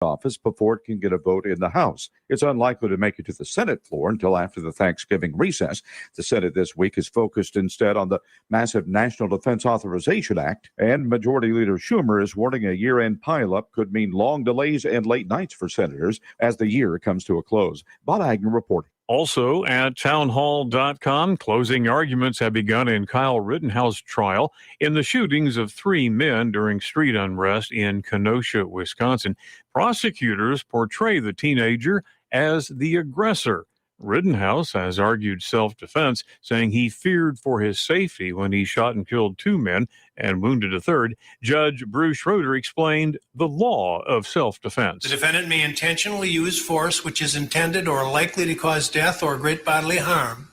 office before it can get a vote in the House. It's unlikely to make it to the Senate floor until after the Thanksgiving recess. The Senate this week is focused instead on the massive National Defense Authorization Act, and Majority Leader Schumer is warning a year-end pileup could mean long delays and late nights for senators as the year comes to a close. Bob Agnew reporting. Also at townhall.com, closing arguments have begun in Kyle Rittenhouse trial in the shootings of 3 men during street unrest in Kenosha, Wisconsin. Prosecutors portray the teenager as the aggressor. Rittenhouse has argued self-defense, saying he feared for his safety when he shot and killed 2 men and wounded a third. Judge Bruce Schroeder explained the law of self-defense. The defendant may intentionally use force which is intended or likely to cause death or great bodily harm,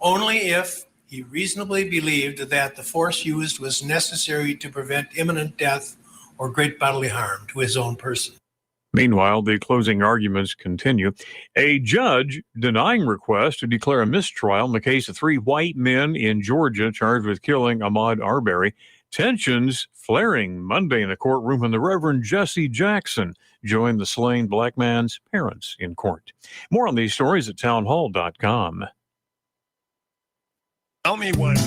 only if he reasonably believed that the force used was necessary to prevent imminent death or great bodily harm to his own person. Meanwhile, the closing arguments continue. A judge denying requests to declare a mistrial in the case of 3 white men in Georgia charged with killing Ahmaud Arbery. Tensions flaring Monday in the courtroom when the Reverend Jesse Jackson joined the slain black man's parents in court. More on these stories at townhall.com. Tell me one.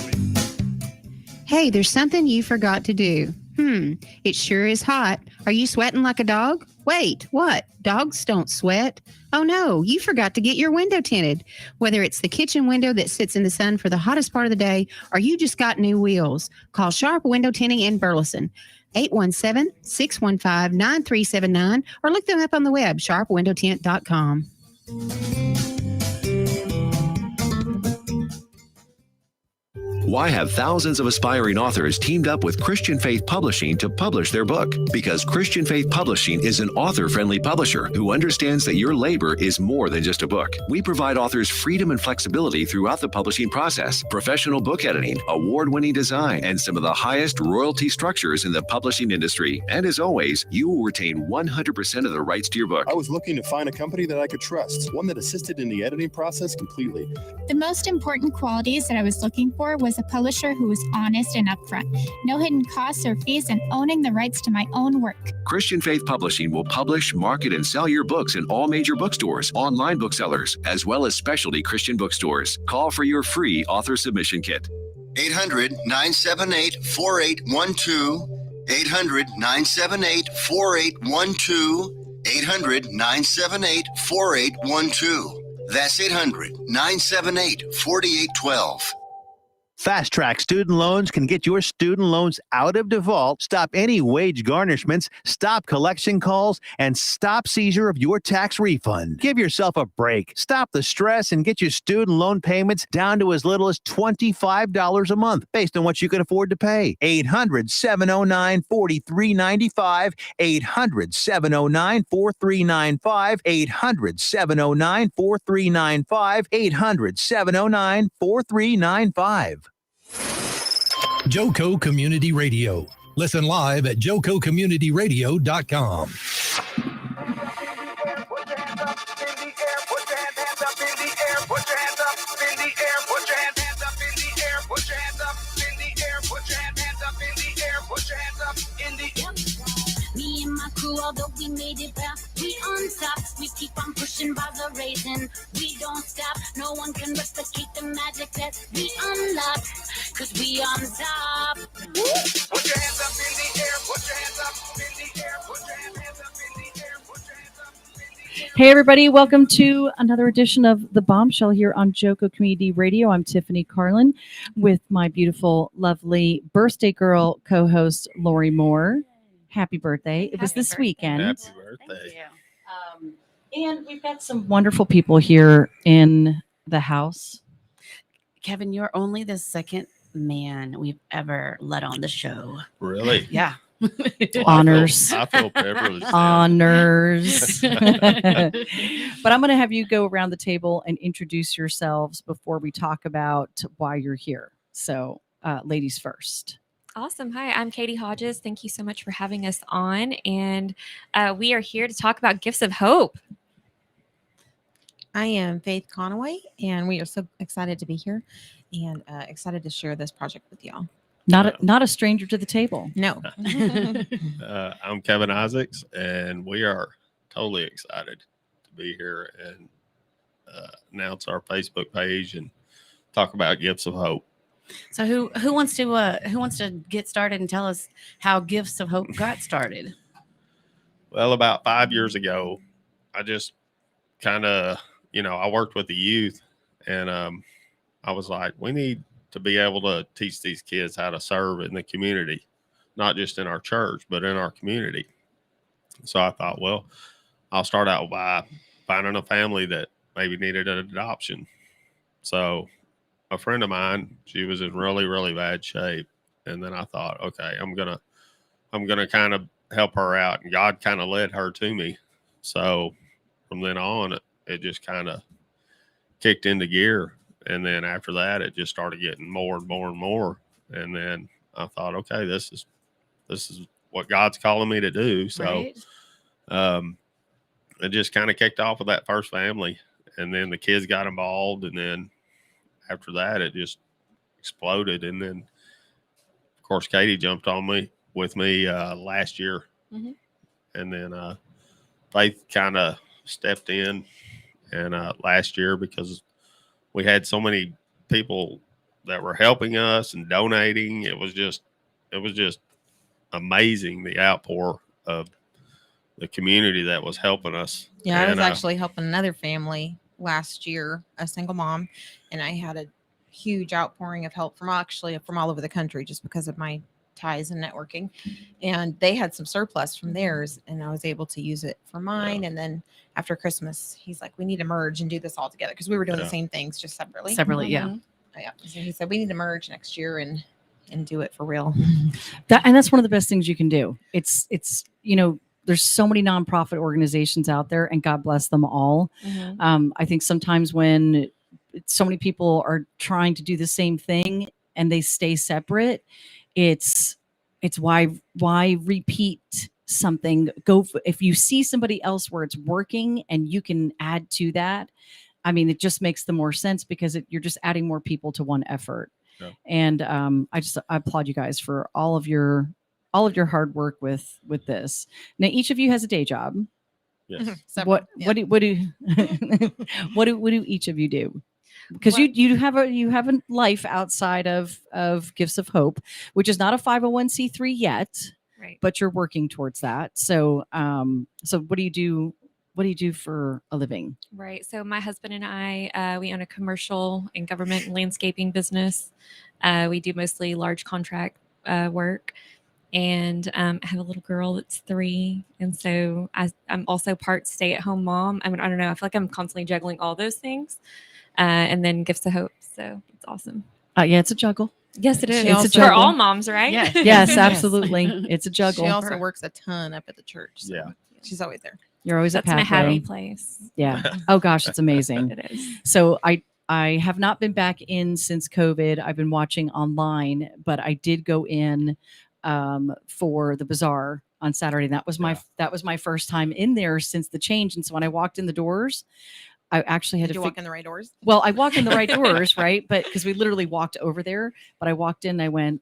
Hey, there's something you forgot to do. It sure is hot. Are you sweating like a dog? Wait, what? Dogs don't sweat. Oh no, you forgot to get your window tinted. Whether it's the kitchen window that sits in the sun for the hottest part of the day, or you just got new wheels, call Sharp Window Tinting in Burleson. 817-615-9379, or look them up on the web, sharpwindowtint.com. Why have thousands of aspiring authors teamed up with Christian Faith Publishing to publish their book? Because Christian Faith Publishing is an author-friendly publisher who understands that your labor is more than just a book. We provide authors freedom and flexibility throughout the publishing process, professional book editing, award-winning design, and some of the highest royalty structures in the publishing industry. And as always, you will retain 100% of the rights to your book. I was looking to find a company that I could trust, one that assisted in the editing process completely. The most important qualities that I was looking for was a publisher who was honest and upfront, no hidden costs or fees, and owning the rights to my own work. Christian Faith Publishing will publish, market, and sell your books in all major bookstores, online booksellers, as well as specialty Christian bookstores. Call for your free author submission kit. 800-978-4812. 800-978-4812. 800-978-4812. That's 800-978-4812. Fast Track Student Loans can get your student loans out of default, stop any wage garnishments, stop collection calls, and stop seizure of your tax refund. Give yourself a break. Stop the stress and get your student loan payments down to as little as $25 a month based on what you can afford to pay. 800-709-4395. 800-709-4395. 800-709-4395. 800-709-4395. Joco Community Radio. Listen live at jococommunityradio.com. Me and my crew, although we made it back, we on top. We keep on pushing by the raisin. We don't stop. No one can replicate the magic that we unlock. Cause we on top. Woo! Put your hands up in the air. Put your hands up in the air. Put your hands up in the air. Put your hands up in the air. Hey everybody, welcome to another edition of the Bombshell here on Joco Community Radio. I'm Tiffany Carlen with my beautiful, lovely birthday girl co-host Lori Moore. Happy birthday. It was this weekend. Happy birthday. And we've got some wonderful people here in the house. Kevin, you're only the second man we've ever let on the show. Really? Yeah. Honors. I feel privileged. Honors. But I'm going to have you go around the table and introduce yourselves before we talk about why you're here. So, ladies first. Awesome. Hi, I'm Katie Hodges. Thank you so much for having us on. And we are here to talk about Gifts of Hope. I am Faith Conaway, and we are so excited to be here and excited to share this project with y'all. Not a stranger to the table. No. I'm Kevin Isaacs, and we are totally excited to be here and announce our Facebook page and talk about Gifts of Hope. So who wants to get started and tell us how Gifts of Hope got started? Well, about 5 years ago, I just kind of, I worked with the youth, and I was like, we need to be able to teach these kids how to serve in the community, not just in our church, but in our community. So I thought, well, I'll start out by finding a family that maybe needed an adoption. So a friend of mine, she was in really, really bad shape. And then I thought, okay, I'm going to kind of help her out. And God kind of led her to me. So from then on, it just kind of kicked into gear. And then after that, it just started getting more and more and more. And then I thought, okay, this is what God's calling me to do. So, it just kind of kicked off with that first family, and then the kids got involved. And then after that, it just exploded. And then of course, Katie jumped on with me last year. Mm-hmm. And then Faith kind of stepped in and last year, because we had so many people that were helping us and donating. It was just amazing, the outpour of the community that was helping us. Yeah, I was actually helping another family last year, a single mom, and I had a huge outpouring of help from all over the country, just because of my ties and networking. And they had some surplus from theirs, and I was able to use it for mine. Yeah. And then after Christmas, he's like, we need to merge and do this all together, because we were doing the same things, just separately. Yeah. Yeah. So he said, we need to merge next year and do it for real. That's one of the best things you can do. It's there's so many nonprofit organizations out there, and God bless them all. Mm-hmm. I think sometimes when so many people are trying to do the same thing and they stay separate, it's why repeat something. If you see somebody else where it's working and you can add to that, I mean, it just makes the more sense, because you're just adding more people to one effort. Yeah. And I applaud you guys for all of your hard work with this. Now, each of you has a day job. Yes. What do each of you do? Because you have a life outside of Gifts of Hope, which is not a 501c3 yet, right? But you're working towards that. So what do you do? What do you do for a living? Right. So my husband and I, we own a commercial and government landscaping business. We do mostly large contract work. And I have a little girl that's 3. And so I'm also part stay-at-home mom. I mean, I don't know. I feel like I'm constantly juggling all those things. And then Gifts of Hope. So it's awesome. Yeah, it's a juggle. Yes, it is. It's a for all moms, right? Yeah. Yes, absolutely. It's a juggle. She also works a ton up at the church. So yeah. She's always there. You're always That's at my Pathway. happy place. Yeah. Oh, gosh, it's amazing. It is. So I have not been back in since COVID. I've been watching online, but I did go in for the bazaar on Saturday. That was my first time in there since the change. And so when I walked in the doors, I actually had Did to you walk in the right doors? Well, I walked in the right doors, right? But because we literally walked over there, but I walked in and I went,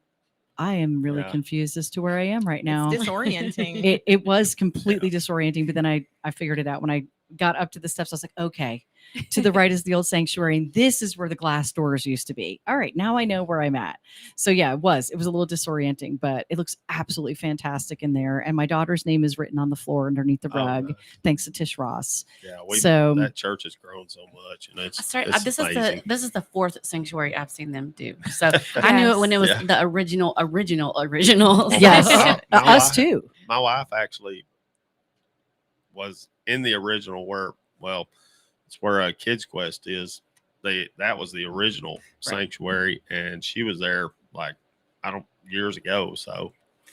I am really confused as to where I am right now. It's disorienting. It was completely disorienting, but then I figured it out when I got up to the steps. I was like, okay, to the right is the old sanctuary, and this is where the glass doors used to be. All right, now I know where I'm at. So yeah, it was a little disorienting, but it looks absolutely fantastic in there. And my daughter's name is written on the floor underneath the rug, thanks to Tish Ross. Yeah, that church has grown so much, and it's amazing. This is the 4th sanctuary I've seen them do. So I knew it when it was the original. Yes, us too. My wife actually was in the original it's where Kids Quest is. That was the original sanctuary, and she was there years ago.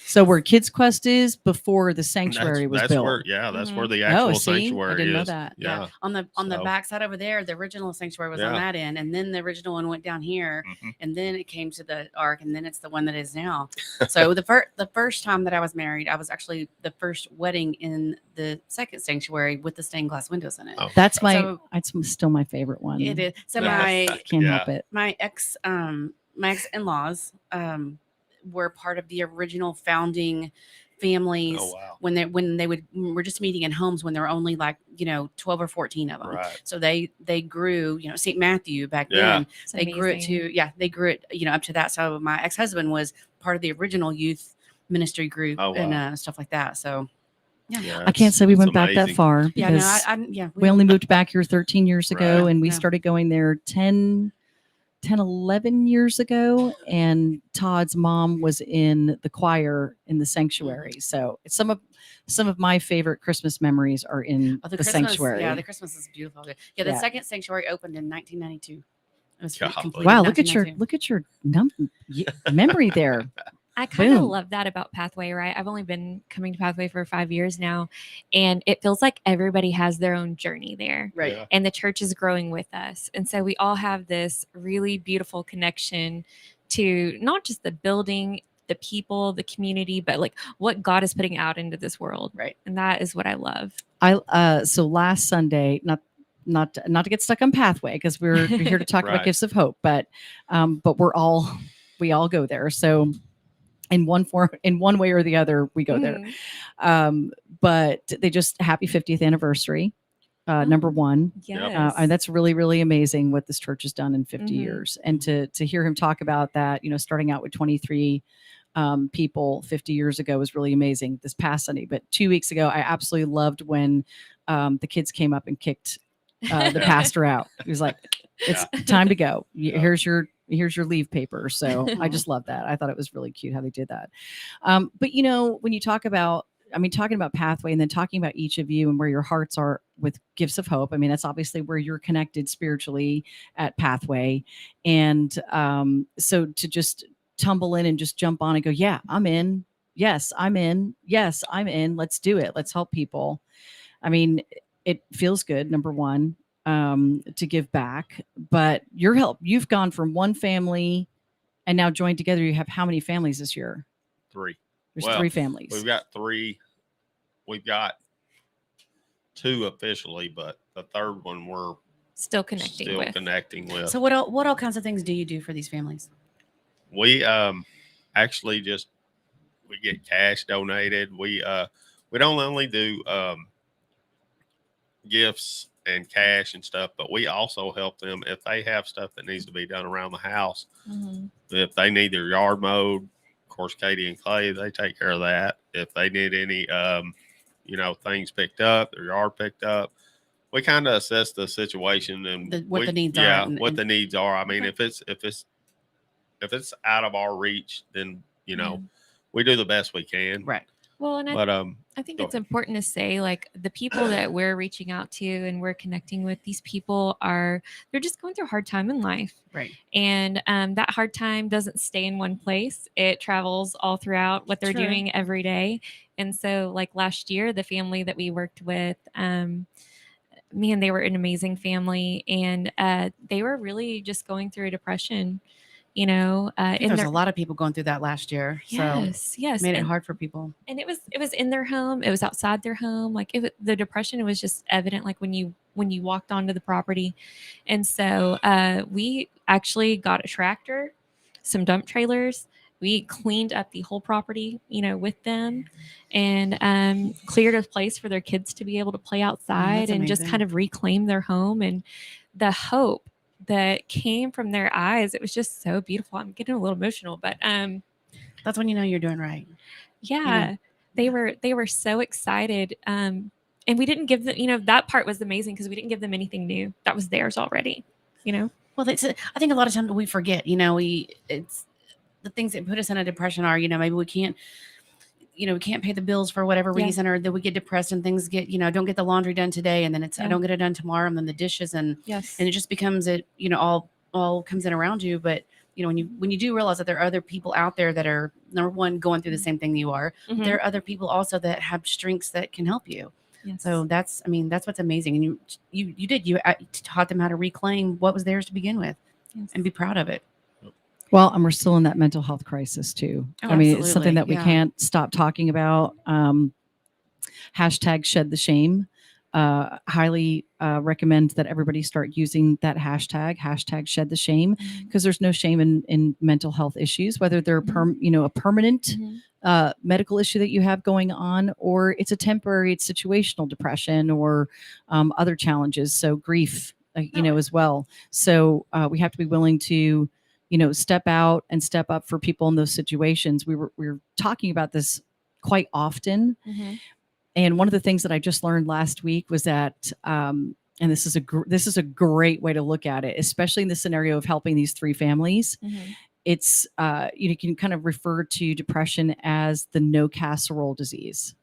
So where Kids Quest is before the sanctuary was built. That's where the actual sanctuary I didn't know is. that. Yeah. On the back side over there, the original sanctuary was on that end, and then the original one went down here, and then it came to the ark, and then it's the one that is now. So the first time that I was married, I was actually the first wedding in the second sanctuary with the stained glass windows in it. Oh, That's it's still my favorite one. It is. So can't help it. My ex-in-laws were part of the original founding families Oh, wow. when they were just meeting in homes when there were only like 12 or 14 of them. Right. So they grew, St. Matthew back Yeah. then. It's They grew it amazing. they grew it up to that. So my ex-husband was part of the original youth ministry group Oh, wow. and stuff like that. So yeah. I can't say we went back that far Yeah, no, because yeah, we only moved back here 13 years ago, Right. and we Yeah. started going there 10, 11 years ago. And Todd's mom was in the choir in the sanctuary. So it's some of my favorite Christmas memories are in the Christmas, sanctuary. Yeah, the Christmas is beautiful. Yeah, the Yeah. second sanctuary opened in 1992. It was Golly. completed Wow, in look at your 1992. memory there. I kind of Boom. love that about Pathway, right? I've only been coming to Pathway for 5 years now, and it feels like everybody has their own journey there. Right. Yeah. And the church is growing with us. And so we all have this really beautiful connection to not just the building, the people, the community, but like what God is putting out into this world. Right. And that is what I love. So last Sunday, not to get stuck on Pathway because we're here to talk Right. about Gifts of Hope, but we all go there. So in one way or the other, we go there. But they just happy 50th anniversary. Number one. Yes. And that's really, really amazing what this church has done in 50 years. And to hear him talk about that, starting out with 23 people 50 years ago was really amazing this past Sunday. But 2 weeks ago, I absolutely loved when the kids came up and kicked the pastor out. He was like, it's time to go. Here's your leave paper. So I just love that. I thought it was really cute how they did that. But when you talk about, talking about Pathway and then talking about each of you and where your hearts are with Gifts of Hope, that's obviously where you're connected spiritually at Pathway. And so to just tumble in and just jump on and go, yeah, I'm in. Yes, I'm in. Yes, I'm in. Let's do it. Let's help people. It feels good, number one, to give back, but you've gone from one family and now joined together. You have how many families this year? 3. There's 3 families. We've got 3. We've got 2 officially, but the third one we're still connecting with. So what all kinds of things do you do for these families? We actually we get cash donated. We don't only do gifts and cash and stuff, but we also help them if they have stuff that needs to be done around the house. Mm-hmm. If they need their yard mowed, of course, Katie and Clay, they take care of that. If they need any, things picked up, their yard picked up, we kind of assess the situation and what the needs are. Yeah, what the needs are. If it's out of our reach, then we do the best we can. Right. Well, and I think it's important to say, like, the people that we're reaching out to and we're connecting with, these people they're just going through a hard time in life. Right. And that hard time doesn't stay in one place. It travels all throughout what they're doing every day. And so, like, last year, the family that we worked with, they were an amazing family. And they were really just going through a depression. There's a lot of people going through that last year. Yes, yes, made it hard for people. And it was in their home. It was outside their home. Like the depression was just evident. Like when you walked onto the property, and so we actually got a tractor, some dump trailers. We cleaned up the whole property, with them, and cleared a place for their kids to be able to play outside and just kind of reclaim their home. And the hope that came from their eyes, it was just so beautiful. I'm getting a little emotional, but that's when you know you're doing right. Yeah, they were so excited, and we didn't give them, that part was amazing because we didn't give them anything new. That was theirs already. Well, I think a lot of times we forget. It's the things that put us in a depression are, maybe we can't. We can't pay the bills for whatever reason, or that we get depressed and things get, don't get the laundry done today. And then I don't get it done tomorrow. And then the dishes and it just becomes all comes in around you. But, when you do realize that there are other people out there that are, number one, going through the same thing you are, there are other people also that have strengths that can help you. Yes. So that's what's amazing. And you taught them how to reclaim what was theirs to begin with and be proud of it. Well, and we're still in that mental health crisis too. Oh, It's something that we can't stop talking about. Hashtag shed the shame. highly recommend that everybody start using that hashtag shed the shame, because there's no shame in mental health issues, whether they're a permanent medical issue that you have going on, or it's a temporary, it's situational depression or other challenges. So grief, as well. So we have to be willing to, step out and step up for people in those situations. We were talking about this quite often. And one of the things that I just learned last week was that, and this is a great way to look at it, especially in the scenario of helping these three families. It's you can kind of refer to depression as the no casserole disease,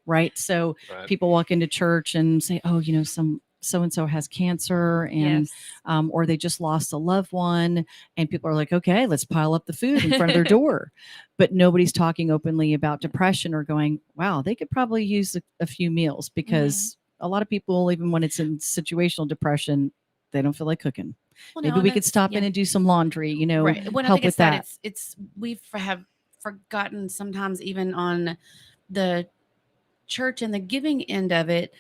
right? So people walk into church and say, "Oh, some so-and-so has cancer," and or they just lost a loved one, and people are like, "Okay, let's pile up the food in front of their door." But nobody's talking openly about depression or going, "Wow, they could probably use a few meals," because a lot of people, even when it's in situational depression, they don't feel like cooking. Well, Maybe we could stop in and do some laundry, Right. When I help think with it's that. it's we have forgotten sometimes, even on the church and the giving end of it.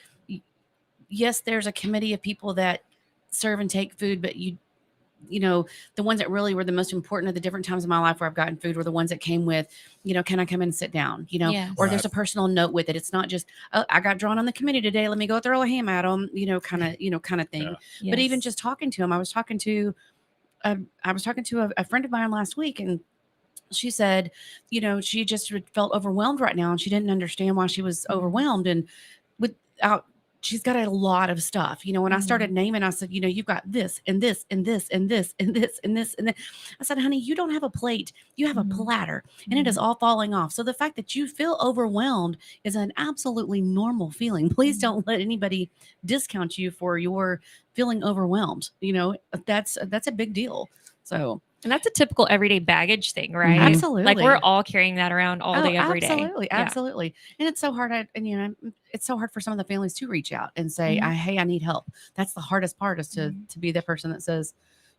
Yes, there's a committee of people that serve and take food, but the ones that really were the most important at the different times in my life where I've gotten food were the ones that came with, can I come in and sit down? Or there's a personal note with it. It's not just, "Oh, I got drawn on the committee today, let me go throw a ham at them," kind of thing. But even just talking to him, I was talking to a friend of mine last week, and she said, she just felt overwhelmed right now, and she didn't understand why she was overwhelmed. And without, she's got a lot of stuff. When I started naming, I said, you've got this and this and this and this and this and this and this. I said, honey, you don't have a plate, you have a platter, and it is all falling off. So the fact that you feel overwhelmed is an absolutely normal feeling. Please don't let anybody discount you for your feeling overwhelmed. That's a big deal. So. And that's a typical everyday baggage thing, right? Absolutely. Like we're all carrying that around all day, every day. Absolutely. And it's so hard. It's so hard for some of the families to reach out and say, "Hey, I need help." That's the hardest part, is to be the person that says,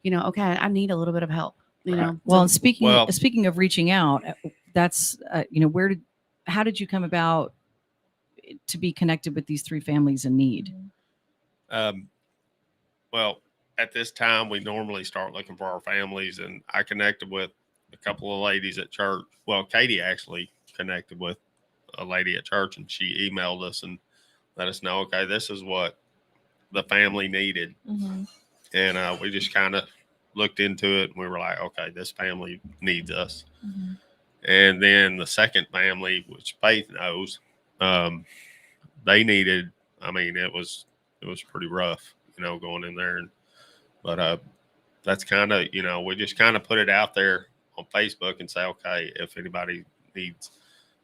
"Okay, I need a little bit of help." Well, and speaking of reaching out, that's how did you come about to be connected with these three families in need? Well, at this time, we normally start looking for our families, and I connected with a couple of ladies at church. Well, Katie actually connected with a lady at church, and she emailed us and let us know, okay, this is what the family needed. And we just kind of looked into it, and we were like, okay, this family needs us. And then the second family, which Faith knows, they needed, it was pretty rough, going in there. But that's kind of, we just kind of put it out there on Facebook and say, okay, if anybody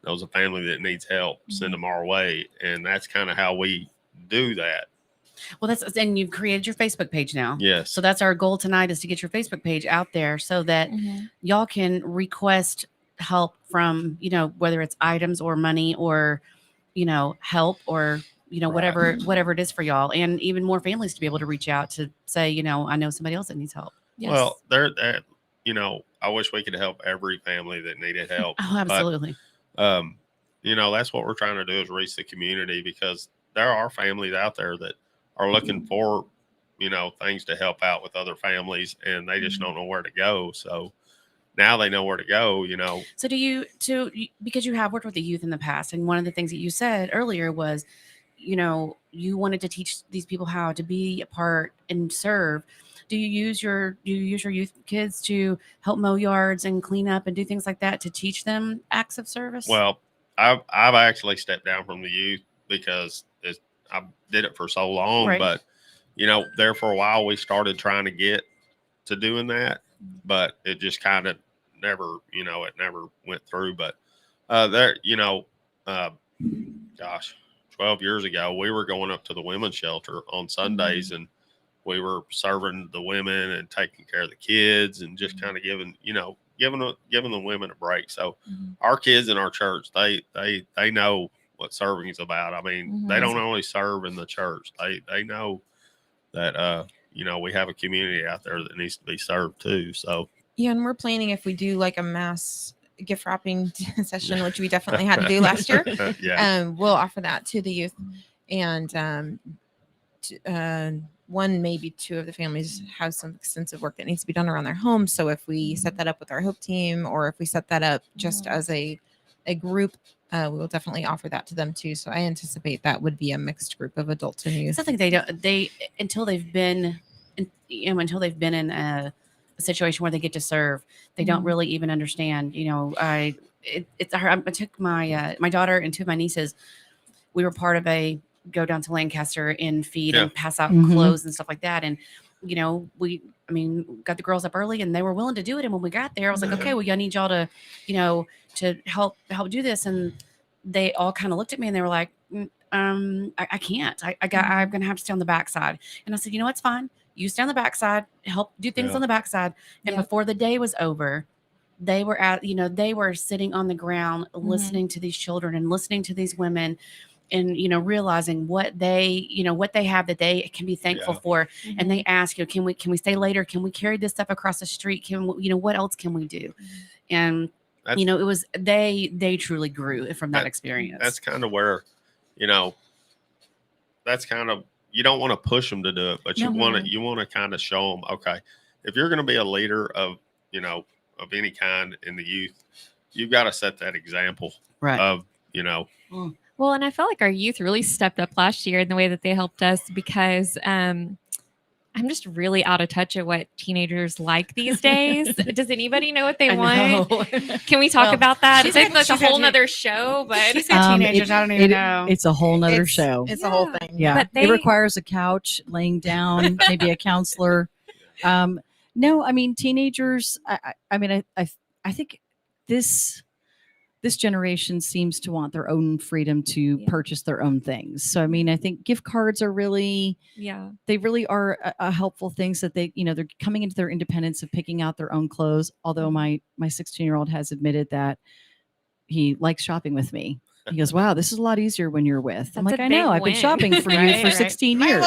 knows a family that needs help, send them our way. And that's kind of how we do that. Well, and you've created your Facebook page now. Yes. So that's our goal tonight, is to get your Facebook page out there so that y'all can request help from, whether it's items or money or, help or, whatever it is for y'all, and even more families to be able to reach out to say, I know somebody else that needs help. Yes. Well, I wish we could help every family that needed help. Oh, absolutely. But, that's what we're trying to do, is reach the community, because there are families out there that are looking for, things to help out with other families, and they just don't know where to go. So now they know where to go, So because you have worked with the youth in the past, and one of the things that you said earlier was, you wanted to teach these people how to be a part and serve. Do you use your youth kids to help mow yards and clean up and do things like that to teach them acts of service? Well, I've actually stepped down from the youth because I did it for so long. Right. But, there for a while we started trying to get to doing that, but it just kind of never, it never went through. But 12 years ago, we were going up to the women's shelter on Sundays, and we were serving the women and taking care of the kids, and just kind of giving the women a break. So our kids in our church, they know what serving is about. They don't only serve in the church. They know that, we have a community out there that needs to be served too. So, yeah. And we're planning, if we do like a mass gift wrapping session, which we definitely had to do last year, yeah. we'll offer that to the youth. and one, maybe two of the families have some extensive work that needs to be done around their homes. So if we set that up with our Hope team, or if we set that up just as a group, we will definitely offer that to them too. So I anticipate that would be a mixed group of adults and youth. It's something until they've been in a situation where they get to serve, they don't really even understand. I took my my daughter and two of my nieces. We were part of a go down to Lancaster and feed and pass out clothes and stuff like that. And, we got the girls up early and they were willing to do it. And when we got there, I was like, okay, well, I need y'all to, to help do this. And they all kind of looked at me and they were like, I can't, I'm going to have to stay on the backside. And I said, it's fine. You stay on the backside, help do things on the backside. And before the day was over, they were they were sitting on the ground, listening to these children and listening to these women, and realizing what they have that they can be thankful for. And they ask, can we stay later? Can we carry this stuff across the street? Can what else can we do? And it was they truly grew from that experience. That's kind of where, that's kind of, you don't want to push them to do it, but you want to kind of show them, okay, if you're going to be a leader of of any kind in the youth, you've got to set that example of Well, and I felt like our youth really stepped up last year in the way that they helped us, because I'm just really out of touch at what teenagers like these days. Does anybody know what they want? Can we talk about that? It's like a whole nother show, but she's got teenagers. I don't even know. It's a whole nother show. It's a whole thing. Yeah. It requires a couch, laying down, maybe a counselor. No, teenagers, I think this generation seems to want their own freedom to purchase their own things. So, I think gift cards are really, they really are a helpful things that they, they're coming into their independence of picking out their own clothes. Although my 16-year-old has admitted that he likes shopping with me. He goes, wow, this is a lot easier when you're with. I'm like, I know, I've been shopping for you for 16 years.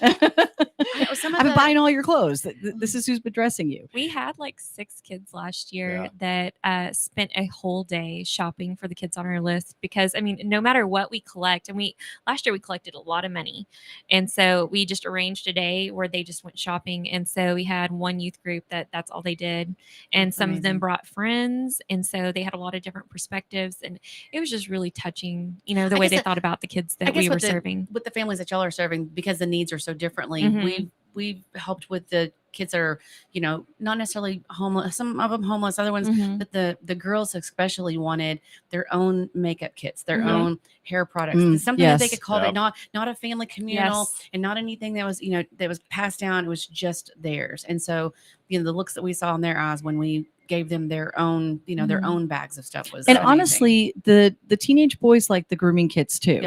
I've been buying all your clothes. This is who's been dressing you. We had like 6 kids last year that spent a whole day shopping for the kids on our list, because no matter what we collect, and last year we collected a lot of money, and so we just arranged a day where they just went shopping. And so we had one youth group that's all they did, and some of them brought friends, and so they had a lot of different perspectives, and it was just really touching, the way they thought about the kids that we were serving. With the families that y'all are serving, because the needs are so differently. We've helped with the kids that are, not necessarily homeless, some of them homeless, other ones, but the girls especially wanted their own makeup kits, their own hair products, something that they could call it, not a family communal and not anything that was, that was passed down. It was just theirs. And so, the looks that we saw in their eyes when we gave them their own, their own bags of stuff was and amazing. Honestly, the teenage boys like the grooming kits too.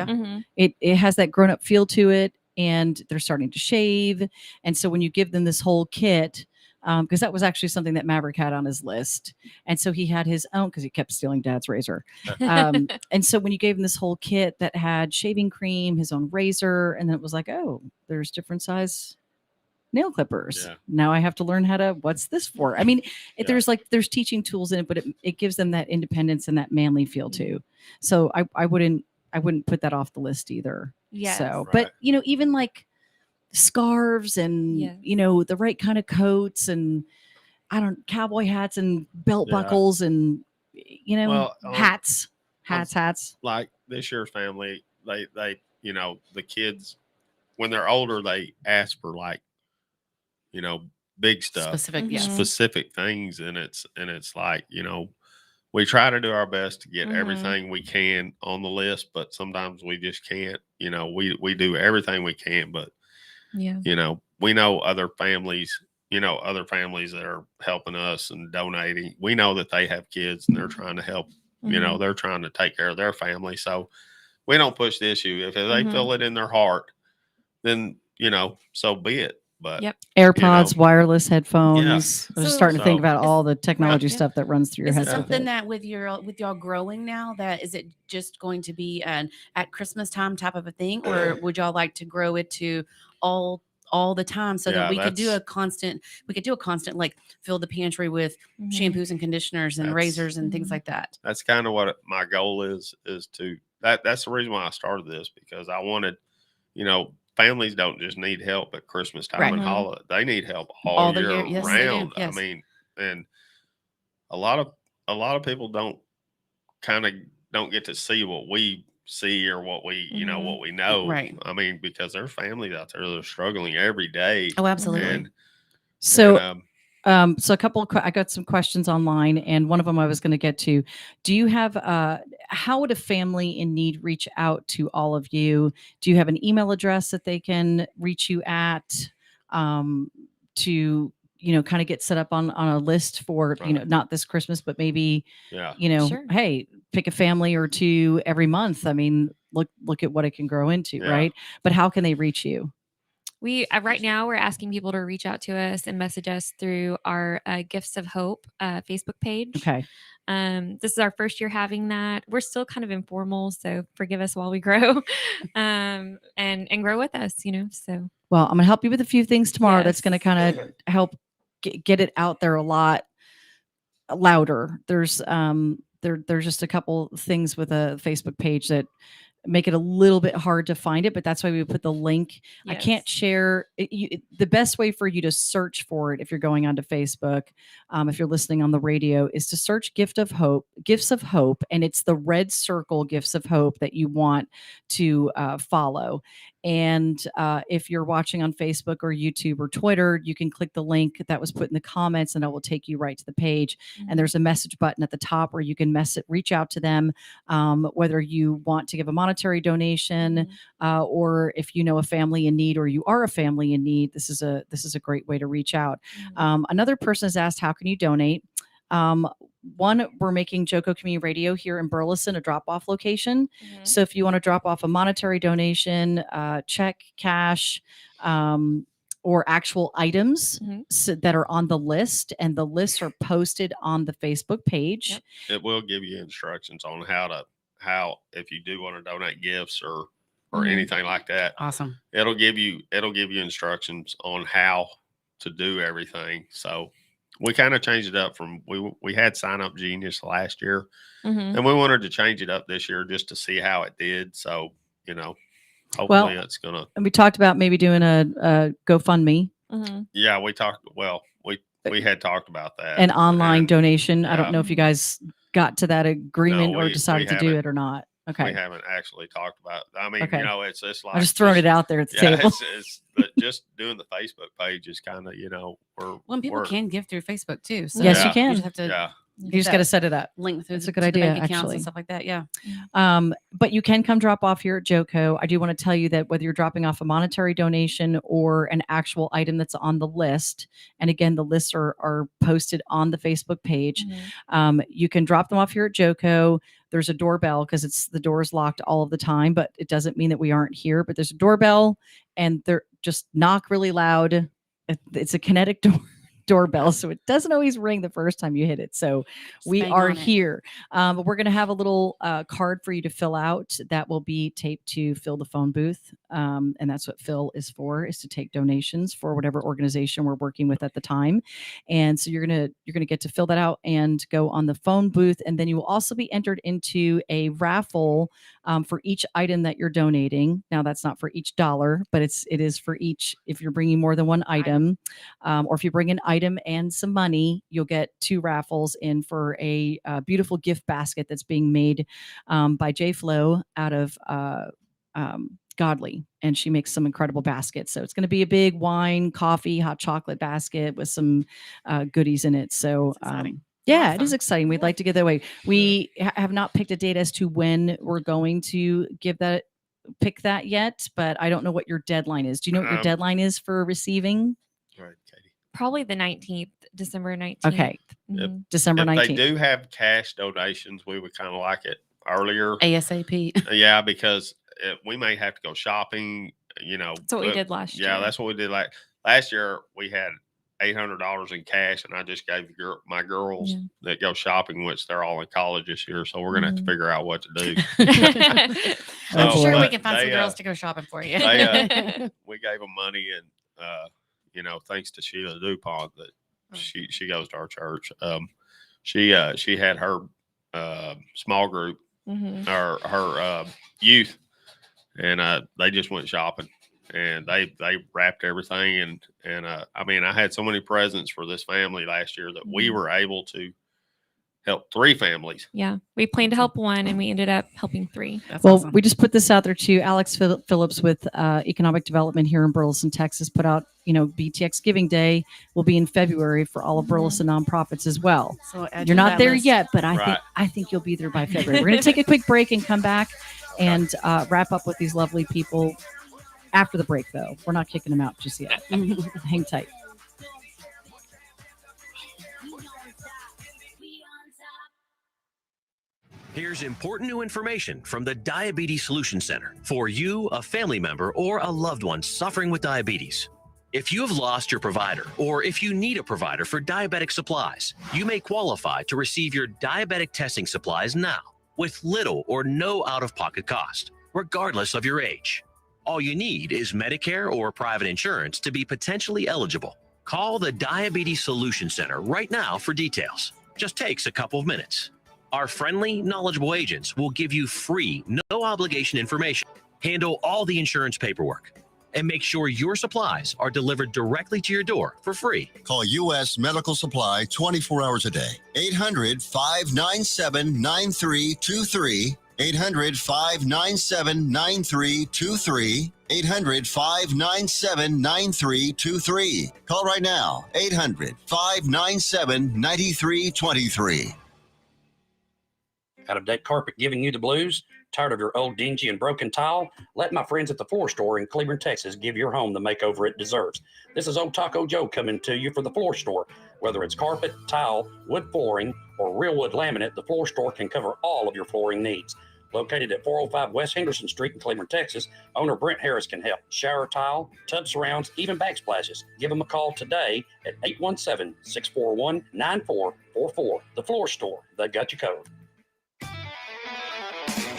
It has that grown up feel to it, and they're starting to shave. And so when you give them this whole kit, because that was actually something that Maverick had on his list, and so he had his own because he kept stealing Dad's razor. And so when you gave him this whole kit that had shaving cream, his own razor, and then it was like, oh, there's different size nail clippers. Now I have to learn what's this for? There's teaching tools in it, but it gives them that independence and that manly feel too. So I wouldn't put that off the list either. So, but even like scarves and, the right kind of coats and cowboy hats and belt buckles and, hats. Like this year's family, they, the kids, when they're older, they ask for like, big stuff, specific things. And it's like, we try to do our best to get everything we can on the list, but sometimes we just can't. We do everything we can, but we know other families that are helping us and donating. We know that they have kids and they're trying to help. They're trying to take care of their family. So we don't push the issue. If they feel it in their heart, then so be it. But AirPods, wireless headphones. I was starting to think about all the technology stuff that runs through your head. Is it something that with y'all growing now, that is it just going to be an at Christmas time type of a thing, or would y'all like to grow it to all the time so that we could do a constant like fill the pantry with shampoos and conditioners and razors and things like that? That's kind of what my goal is to that's the reason why I started this, because I wanted families don't just need help at Christmas time Right. and Mhm. holiday. They need help all All the year year. Yes, they do. round. Yes. I mean, and a lot of people don't get to see what we see or what we what we know. Right. I mean, because there's families out there that are struggling every day. Oh, absolutely. And, So, and, so a couple of I got some questions online, and one of them I was going to get to. Do you have how would a family in need reach out to all of you? Do you have an email address that they can reach you at to kind of get set up on a list for not this Christmas, but maybe yeah, Sure. hey, pick a family or two every month. I mean, look at what it can grow into, Yeah. right? But how can they reach you? We right now we're asking people to reach out to us and message us through our Gifts of Hope Facebook page. Okay. This is our first year having that. We're still kind of informal, so forgive us while we grow, and grow with us. So Well, I'm going to help you with a few things tomorrow. That's Yes. going to kind of help get it out there a lot louder. There's just a couple things with a Facebook page that make it a little bit hard to find it, but that's why we put the link. I can't share the best way for you to search for it if you're going onto Facebook, if you're listening on the radio, is to search Gifts of Hope, and it's the red circle Gifts of Hope that you want to follow. And if you're watching on Facebook or YouTube or Twitter, you can click the link that was put in the comments and it will take you right to the page. And there's a message button at the top where you can reach out to them, whether you want to give a monetary donation or if you know a family in need or you are a family in need. This is a great way to reach out. Another person has asked, how can you donate? One, we're making Joco Community Radio here in Burleson a drop-off location. So if you want to drop off a monetary donation, check, cash, or actual items that are on the list, and the lists are posted on the Facebook page. it will give you instructions on how if you do want to donate gifts or anything like that. Awesome. It'll give you instructions on how to do everything. So we kind of changed it up from we had Sign Up Genius last year, and we wanted to change it up this year just to see how it did. So hopefully it's gonna. And we talked about maybe doing a GoFundMe. Yeah, we talked. Well, we had talked about that. An online donation. I don't know if you guys got to that agreement or decided to do it or not. Okay. We haven't actually talked about it. I mean, Okay. it's like I'm just throwing it out there at the table. But just doing the Facebook page is kind of, People can give through Facebook too. So Yes, you can. You just have to. You just got to set it up. Link through. That's a good to the idea, bank accounts actually. and stuff like that. Yeah. But you can come drop off here at Joco. I do want to tell you that whether you're dropping off a monetary donation or an actual item that's on the list, and again, the lists are posted on the Facebook page, you can drop them off here at Joco. There's a doorbell because the door is locked all of the time, but it doesn't mean that we aren't here. But there's a doorbell, and they're just knock really loud. It's a kinetic doorbell, so it doesn't always ring the first time you hit it. So we bang are on it. here. But we're going to have a little card for you to fill out that will be taped to Fill the Phone Booth. And that's what Phil is for, is to take donations for whatever organization we're working with at the time. And so you're going to get to fill that out and go on the phone booth. And then you will also be entered into a raffle for each item that you're donating. Now that's not for each dollar, but it is for each. If you're bringing more than one item, or if you bring an item and some money, you'll get 2 raffles in for a beautiful gift basket that's being made by J Flo out of Godly, and she makes some incredible baskets. So it's going to be a big wine, coffee, hot chocolate basket with some goodies in it. So yeah, it is exciting. We'd like to get that away. We have not picked a date as to when we're going to pick that yet, but I don't know what your deadline is. Do you know what your deadline is for receiving? Right, Katie. Probably the 19th, December 19th. Okay. December 19th. If they do have cash donations, we would kind of like it earlier. ASAP. Yeah, because we may have to go shopping, That's what we did last year. Yeah, that's what we did. Like last year, we had $800 in cash, and I just gave my girls that go shopping, which they're all in college this year. So we're going to have to figure out what to do. I'm sure we can find some girls to go shopping for you. We gave them money, and thanks to Sheila DuPont that she goes to our church. She had her small group or her youth, and they just went shopping, and they wrapped everything, and I mean, I had so many presents for this family last year that we were able to help 3 families. Yeah, we planned to help 1, and we ended up helping 3. That's awesome. We just put this out there too. Alex Phillips with Economic Development here in Burleson, Texas, put out, BTX Giving Day will be in February for all of Burleson nonprofits as well. So You're not there yet, but I think you'll be there by February. We're going to take a quick break and come back and wrap up with these lovely people after the break, though. We're not kicking them out just yet. Hang tight. Here's important new information from the Diabetes Solution Center for you, a family member, or a loved one suffering with diabetes. If you have lost your provider, or if you need a provider for diabetic supplies, you may qualify to receive your diabetic testing supplies now with little or no out-of-pocket cost, regardless of your age. All you need is Medicare or private insurance to be potentially eligible. Call the Diabetes Solution Center right now for details. Just takes a couple of minutes. Our friendly, knowledgeable agents will give you free, no obligation information, handle all the insurance paperwork, and make sure your supplies are delivered directly to your door for free. Call U.S. Medical Supply 24 hours a day. 800-597-9323. 800-597-9323. 800-597-9323. Call right now. 800-597-9323. Out-of-date carpet giving you the blues? Tired of your old dingy and broken tile? Let my friends at the Floor Store in Cleburne, Texas give your home the makeover it deserves. This is Old Taco Joe coming to you for the Floor Store. Whether it's carpet, tile, wood flooring, or real wood laminate, the Floor Store can cover all of your flooring needs. Located at 405 West Henderson Street in Cleburne, Texas, owner Brent Harris can help. Shower tile, tub surrounds, even backsplashes. Give them a call today at 817-641-9444. The Floor Store, they got you covered.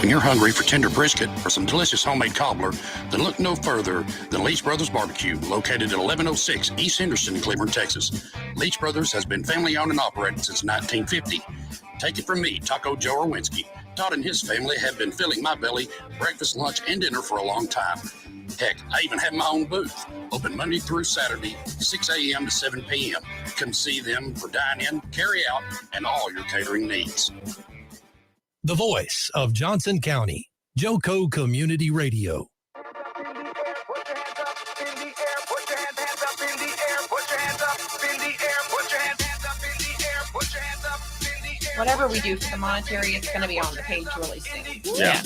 When you're hungry for tender brisket or some delicious homemade cobbler, then look no further than Leach Brothers Barbecue, located at 1106 East Henderson in Cleburne, Texas. Leach Brothers has been family-owned and operated since 1950. Take it from me, Taco Joe Orwinski. Todd and his family have been filling my belly breakfast, lunch, and dinner for a long time. Heck, I even have my own booth, open Monday through Saturday, 6 a.m. to 7 p.m. Come see them for dine-in, carry-out, and all your catering needs. The voice of Johnson County, Joco Community Radio. Whatever we do for the monetary, it's going to be on the page really soon. Yeah.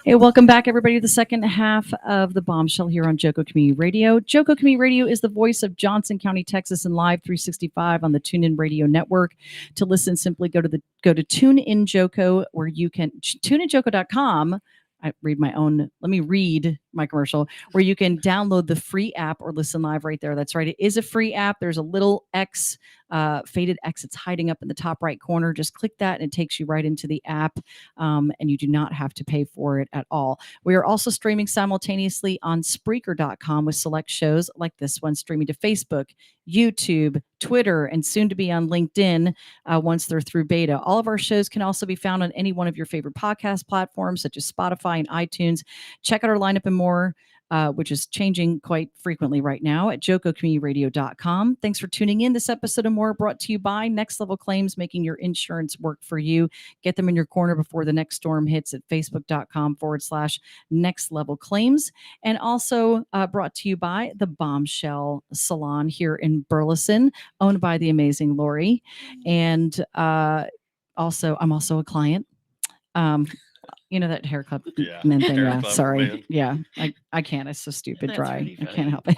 Hey, welcome back, everybody, to the second half of the Bombshell here on Joco Community Radio. Joco Community Radio is the voice of Johnson County, Texas, and live 365 on the TuneIn Radio Network. To listen, simply go to TuneIn Joco, where you can tuneinjoco.com. Let me read my commercial, where you can download the free app or listen live right there. That's right. It is a free app. There's a little X, faded X. It's hiding up in the top right corner. Just click that and it takes you right into the app. And you do not have to pay for it at all. We are also streaming simultaneously on Spreaker.com with select shows like this one, streaming to Facebook, YouTube, Twitter, and soon to be on LinkedIn once they're through beta. All of our shows can also be found on any one of your favorite podcast platforms, such as Spotify and iTunes. Check out our lineup and more, which is changing quite frequently right now at jococommunityradio.com. Thanks for tuning in. This episode and more brought to you by Next Level Claims, making your insurance work for you. Get them in your corner before the next storm hits at facebook.com/Next Level Claims. And also brought to you by the Bombshell Salon here in Burleson, owned by the amazing Lori. And I'm also a client. You know that hair club men thing. Yeah, sorry. Men. Yeah, I can't. It's so stupid. That's dry. I funny. can't help it.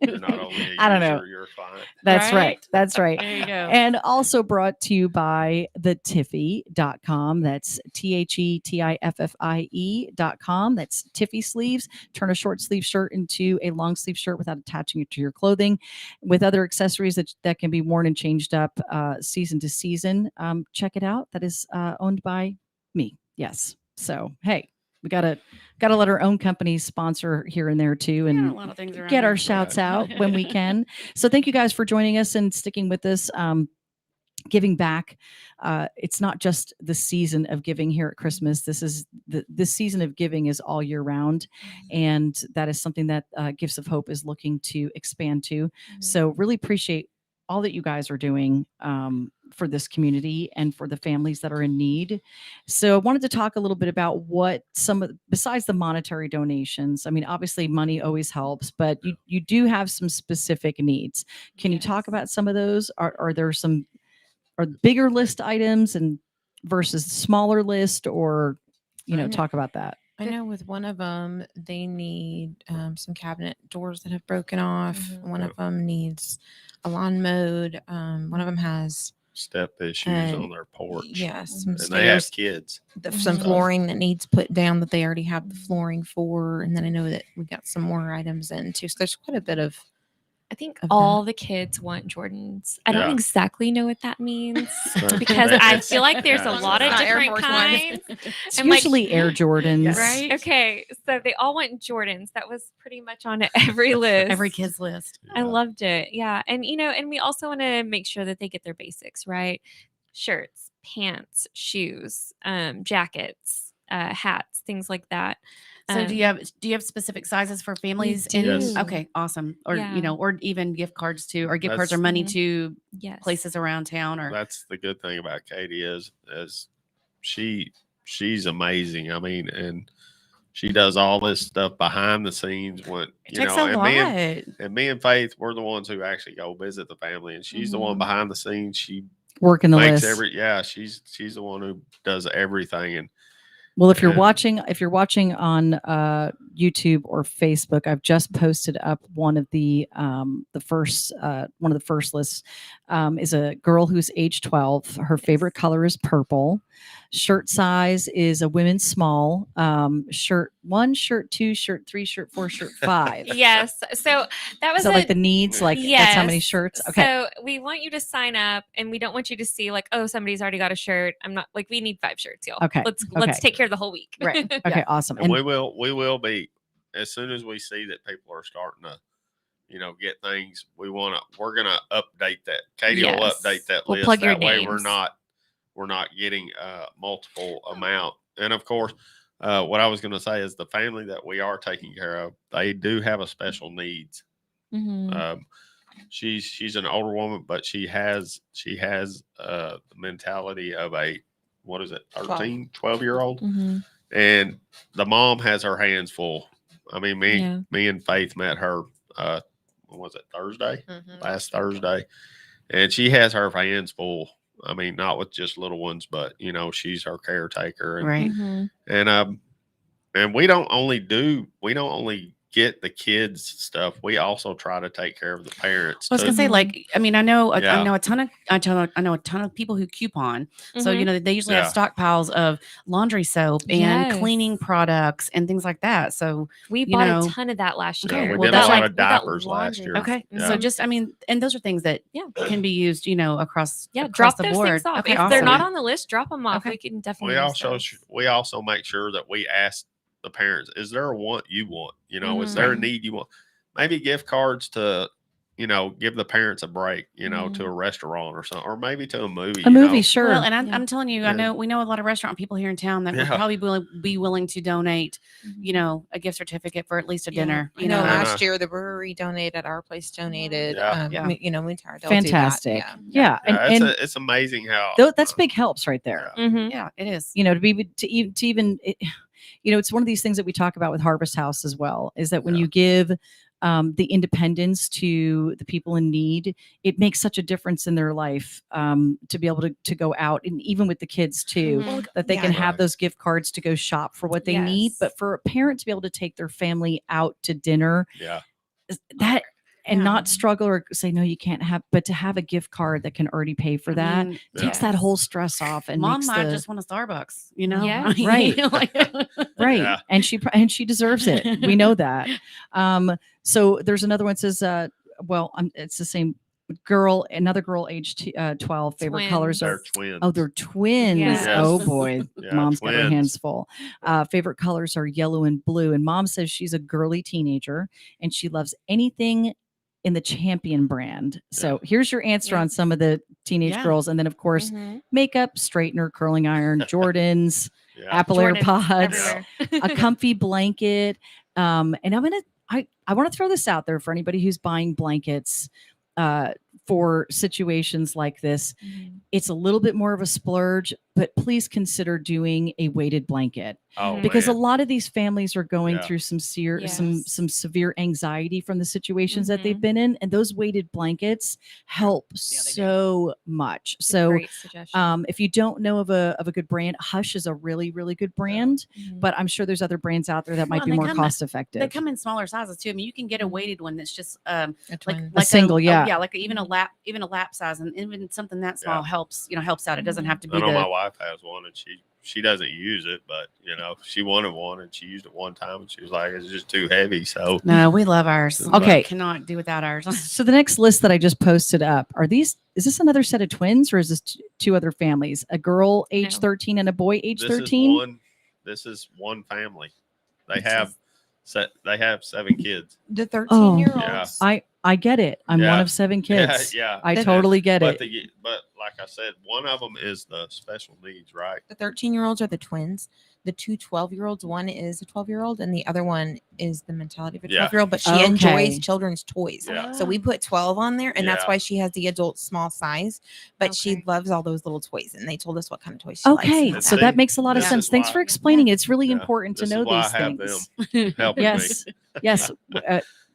You're not only a I don't know. user, you're fine. That's right. That's right. There you go. And also brought to you by the Tiffy.com. That's THETIFFIE.com. That's Tiffy sleeves. Turn a short sleeve shirt into a long sleeve shirt without attaching it to your clothing, with other accessories that can be worn and changed up season to season. Check it out. That is owned by me. Yes. So, hey, we gotta let our own companies sponsor here and there too, and a lot of things around get here. our shouts out when we can. So thank you guys for joining us and sticking with us. giving back. It's not just the season of giving here at Christmas. This season of giving is all year round, and that is something that Gifts of Hope is looking to expand to. So really appreciate all that you guys are doing for this community and for the families that are in need. So I wanted to talk a little bit about what besides the monetary donations. I mean, obviously money always helps, but you do have some specific needs. Can you talk about some of those? Are there some bigger list items and versus smaller list, or talk about that? I know with one of them, they need some cabinet doors that have broken off. One of them needs a lawn mowed. One of them has step issues on their porch. Yes, and they have kids. Some flooring that needs put down that they already have the flooring for. And then I know that we got some more items in too. So there's quite a bit of. I think all the kids want Jordans. I don't exactly know what that means because I feel like there's a lot of different kinds. It's usually Air Jordans. Right? Okay. So they all want Jordans. That was pretty much on every list. Every kid's list. I loved it. Yeah. And, and we also want to make sure that they get their basics, right? Shirts, pants, shoes, jackets, hats, things like that. So do you have specific sizes for families? Yes. Okay, awesome. Or or even gift cards or gift cards or Mm-hmm. money to places around town. Or that's the good thing about Katie is she's amazing. I mean, and she does all this stuff behind the scenes. When it takes a lot. And me and Faith, we're the ones who actually go visit the family, and she's the one behind the scenes. She working the makes list. She's the one who does everything. And well, if you're watching on YouTube or Facebook, I've just posted up one of the first lists is a girl who's age 12. Her favorite color is purple. Shirt size is a women's small. Shirt 1, shirt 2, shirt 3, shirt 4, shirt 5. Yes. So that was like the needs. Like that's how many shirts. Okay. So we want you to sign up, and we don't want you to see like, oh, somebody's already got a shirt. I'm not like we need 5 shirts, y'all. Okay. Let's take care of the whole week. Right. Okay. Awesome. And we will be, as soon as we see that people are starting to, get things, we're gonna update that. Katie will update that list. Plug your that way names. we're not getting multiple amount. And of course, what I was gonna say is the family that we are taking care of, they do have a special needs. Mm-hmm. She's an older woman, but she has the mentality of a 12-year-old. Mm-hmm. And the mom has her hands full. I mean, me and Faith met her, when was it, Thursday? Last Thursday. And she has her hands full. I mean, not with just little ones, but, she's her caretaker. And, right. Mm-hmm. And we don't only get the kids stuff. We also try to take care of the parents. I was gonna say, I know a ton of people who coupon. So they usually have stockpiles of laundry soap and cleaning products and things like that. So we bought a ton of that last year. Yeah, we did a lot of diapers last year. Okay, so just and those are things that can be used, across drop the those board. things off. Okay, if awesome. they're not on the list, drop them off. Okay. We can definitely. We also make sure that we ask the parents, is there a want you want? Is there a need you want? Maybe gift cards to, give the parents a break, to a restaurant or something, or maybe to a movie. A movie, sure. Well, and I'm telling you, we know a lot of restaurant people here in town that would probably be willing to donate, a gift certificate for at least a dinner. I know last year the brewery donated, our place donated. We tried to fantastic. Do that. And it's amazing how that's big helps right there. Yeah, it is. To even. It's one of these things that we talk about with Harvest House as well, is that when you give the independence to the people in need, it makes such a difference in their life to be able to go out, and even with the kids too, that they can have those gift cards to go shop for what they need. But for a parent to be able to take their family out to dinner, and not struggle or say, no, you can't have, but to have a gift card that can already pay for that takes that whole stress off. And mom might just want a Starbucks, Yeah. Right. Right. Yeah. And she deserves it. We know that. So there's another one that says, it's the same girl, another girl aged 12. Favorite twins. Colors are twins. Oh, they're twins. Yes. Oh boy. Mom's got her twins. hands full. Favorite colors are yellow and blue. And mom says she's a girly teenager and she loves anything in the Champion brand. So here's your answer on some of the teenage girls. And then, of course, makeup, straightener, curling iron, Jordans, Apple Jordans AirPods, everywhere. a comfy blanket. And I want to throw this out there for anybody who's buying blankets for situations like this. It's a little bit more of a splurge, but please consider doing a weighted blanket. Because a lot of these families are going through some severe anxiety from the situations that they've been in, and those weighted blankets help so much. So great suggestion. if you don't know of a good brand, Hush is a really, really good brand, but I'm sure there's other brands out there that might Well, be and more cost effective. They come in smaller sizes too. I mean, you can get a weighted one that's just like A single, yeah. like even a lap size, and even something that small helps out. It doesn't have to be I know my wife has one, and she doesn't use it, but she wanted one, and she used it one time, and she was like, "It's just too heavy." So no, we love ours. Okay, cannot do without ours. So the next list that I just posted up is this another set of twins, or is this two other families? A girl age 13 and a boy age 13. This is one family. They have 7 kids. The 13-year-olds. Yeah. I get it. I'm one of 7 kids. Yeah. I totally get it. But like I said, one of them is the special needs, right? The 13-year-olds are the twins. The 2 12-year-olds, one is a 12-year-old, and the other one is the mentality of a 12-year-old, but she enjoys children's toys. Yeah. So we put 12 on there, and that's why she has the adult small size, but she loves all those little toys, and they told us what kind of toys she likes. Okay, so that makes a lot of sense. Thanks for explaining it. It's really important to know these things. Helping yes. Yes.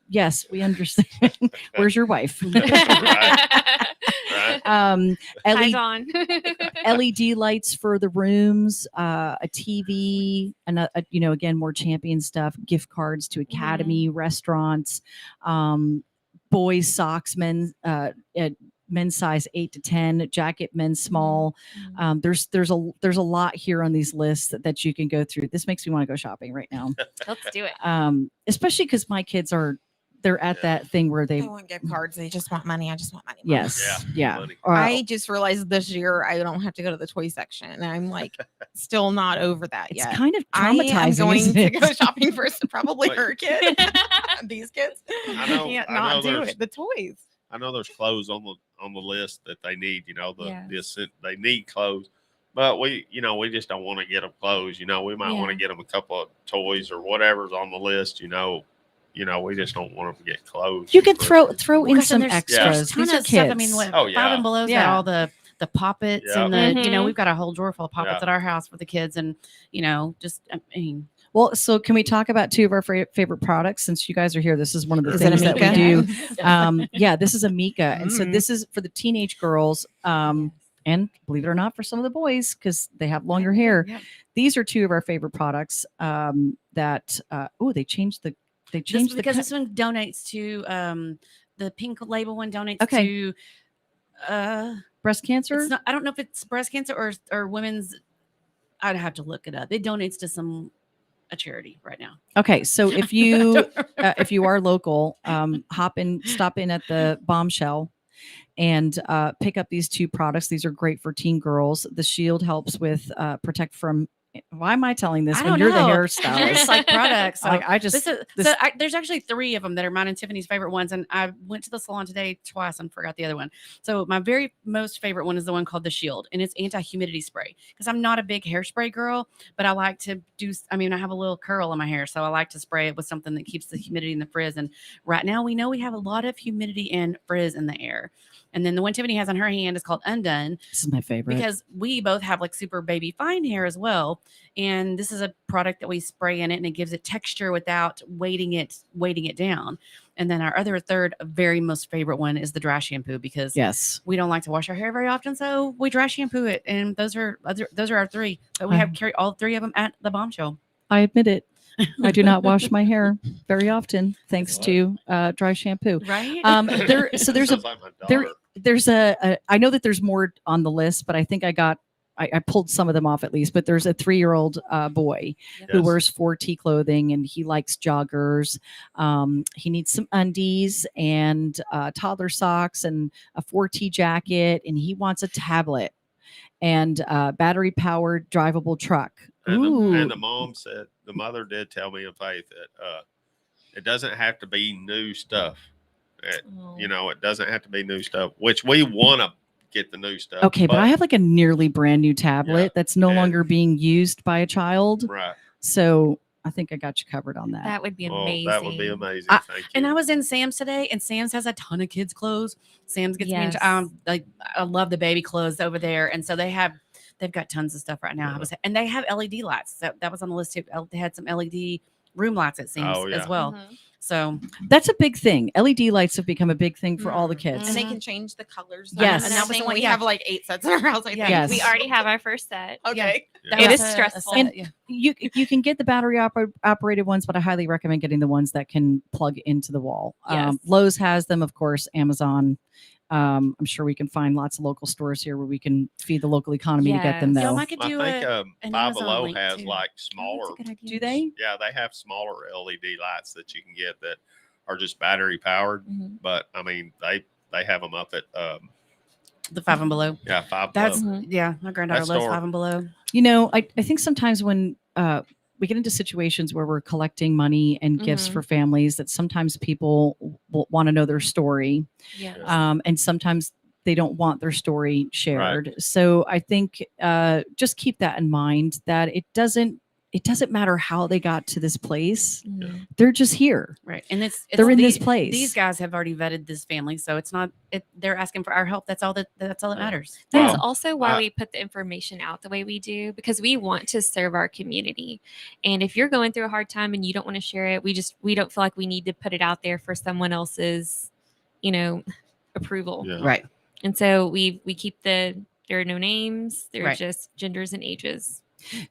Yes, we understand. Where's your wife? LED lights for the rooms, a TV, and again, more Champion stuff, gift cards to Academy, restaurants, boys socks, men's size 8 to 10, jacket, men's small. There's a lot here on these lists that you can go through. This makes me want to go shopping right now. Let's do it. Especially because my kids they're at that thing where they want gift cards. They just want money. I just want money. Yes. Yeah. I just realized this year I don't have to go to the toy section, and I'm like still not over that yet. It's kind of I am traumatizing. going isn't to it? go shopping first, probably her kid. These kids. I know- can't I know not do there's- it. The toys. I know there's clothes on the list that they need. They need clothes, but we just don't want to get them clothes. We might want to get them a couple of toys or whatever's on the list. We just don't want them to get clothes. You could throw in gosh, some and there's extras. ton These are of stuff. I kids. mean, Oh, yeah. 5 and Below's got all the poppets Yeah. and we've got a whole drawer full of poppets Yeah. at our house for the kids, and Well, so can we talk about 2 of our favorite products? Since you guys are here, this is one of the Is it things that we Amika? do. Yeah, this is Amika. And so this is for the teenage girls. And believe it or not, for some of the boys, because they have longer hair. Yeah. These are 2 of our favorite products that, they changed the because this one donates to the pink label one donates to breast cancer. I don't know if it's breast cancer or women's. I'd have to look it up. It donates to a charity right now. Okay, so if you are local, stop in at the Bombshell and pick up these 2 products. These are great for teen girls. The Shield helps with protect from. Why am I telling this I when don't you're know. the hairstylist? They're just like products. So There's actually 3 of them that are mine and Tiffany's favorite ones. And I went to the salon today twice and forgot the other one. So my very most favorite one is the one called the Shield, and it's anti-humidity spray, because I'm not a big hairspray girl, but I like to I have a little curl in my hair, so I like to spray it with something that keeps the humidity and the frizz. And right now we know we have a lot of humidity and frizz in the air. And then the one Tiffany has on her hand is called Undone. This is my favorite. Because we both have like super baby fine hair as well. And this is a product that we spray in it, and it gives it texture without weighting it down. And then our third very most favorite one is the dry shampoo, because we don't like to wash our hair very often, so we dry shampoo it. And those are our 3. But we have carried all 3 of them at the Bombshell. I admit it. I do not wash my hair very often, thanks to dry shampoo. Right. There's I know that there's more on the list, but I think I pulled some of them off at least. But there's a 3-year-old boy who wears 4T clothing, and he likes joggers. He needs some undies and toddler socks and a 4T jacket, and he wants a tablet and battery powered drivable truck. And the mother did tell me in faith that it doesn't have to be new stuff. You know, it doesn't have to be new stuff, which we want to get the new stuff. Okay, but I have like a nearly brand new tablet that's no longer being used by a child. Right. So I think I got you covered on that. That would be amazing. That would be amazing. Thank you. And I was in Sam's today, and Sam's has a ton of kids' clothes. Sam's gets me into like I love the baby clothes over there, and so they've got tons of stuff right now. And they have LED lights. That was on the list too. They had some LED room lights at Sam's as well. So that's a big thing. LED lights have become a big thing for all the kids. And they can change the colors. Yes. And that was the one we have like 8 sets in our house. I think. Yes. We already have our first set. Okay. It is stressful. And you can get the battery operated ones, but I highly recommend getting the ones that can plug into the wall. Yes. Lowe's has them, of course. Amazon. I'm sure we can find lots of local stores here where we can feed the local economy to get them. Though I could do I think an Five Amazon Below link, has too. like smaller. Do they? Yeah, they have smaller LED lights that you can get that are just battery powered. But I mean, they have them up at the Five and Below. Yeah, Five That's Below. my granddaughter loves Five and Below. You know, I think sometimes when we get into situations where we're collecting money and gifts for families, that sometimes people will want to know their story. Yes. And sometimes they don't want their story shared. Right. So I think just keep that in mind, that it doesn't matter how they got to this place. They're just here. Right. And they're in this place. These guys have already vetted this family. So it's not, they're asking for our help. That's all that matters. That's also why we put the information out the way we do, because we want to serve our community. And if you're going through a hard time and you don't want to share it, we don't feel like we need to put it out there for someone else's, approval. Yeah. Right. And so we keep there are no names. There are Right. just genders and ages.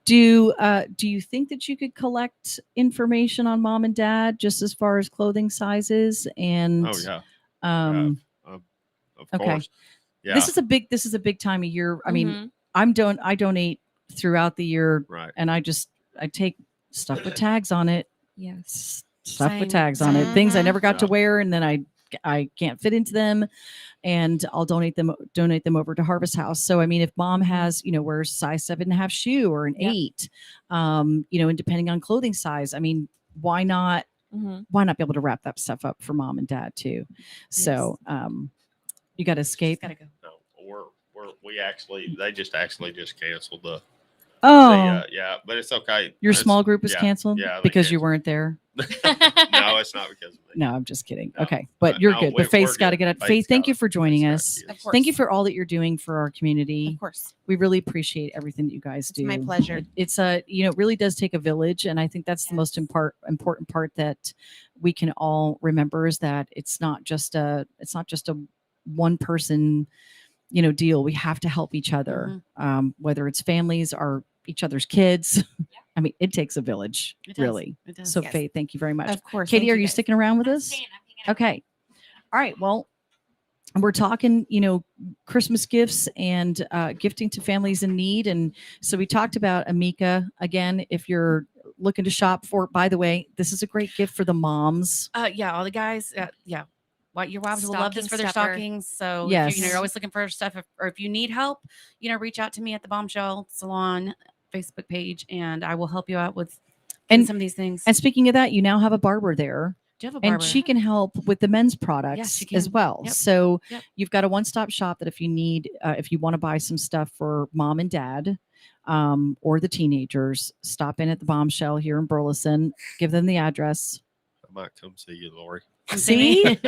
Do you think that you could collect information on mom and dad, just as far as clothing sizes and Oh yeah. Of okay. course. Yeah. This is a big time of year. I mean, I donate throughout the year, Right. and I take stuff with tags on it. Yes. Stuff Same. with tags on it. Things I never got to Yeah. wear, and then I can't fit into them, and I'll donate them over to Harvest House. So I mean, if mom has, wears size 7.5 shoe or an 8, and depending on clothing size, I mean, why not be able to wrap that stuff up for mom and dad too? So you got to escape. Gotta go. No, they just canceled the. Oh, Yeah, but it's okay. your It's- small group was yeah, canceled Yeah, they because you canceled. weren't there. No, it's not because of me. No, I'm just kidding. No. Okay, but you're No, good. we're But Faith's got to good. get up. Faith's Faith, thank got you it. for joining Faith's us. got it. Of course. Thank you for all that you're doing for our community. Of course. We really appreciate everything that you guys do. my pleasure. It's it really does take a village, and I think that's the most important part that we can all remember, is that it's not just a one person deal. We have to help each other, whether it's families or each other's kids. I mean, it takes a village, It does. really. It does. So Yes. Faith, thank you very much. Of course. Katie, Thank are you guys. sticking around with us? Okay. All right. Well, we're talking, Christmas gifts and gifting to families in need. And so we talked about Amika. Again, if you're looking to shop for, by the way, this is a great gift for the moms. Yeah, all the guys. Your wives will love this Stocking for their stuffer. stockings. So Yes. if you're always looking for stuff, or if you need help, reach out to me at the Bombshell Salon Facebook page, and I will help you out with And- some of these things. And speaking of that, you now have a barber there. Do you have a barber? And she can help with the men's products she as can. well. Yep. So Yep. you've got a one-stop shop that if you need, if you want to buy some stuff for mom and dad, or the teenagers, stop in at the Bombshell here in Burleson. Give them the address. I might come see you, Lori. See,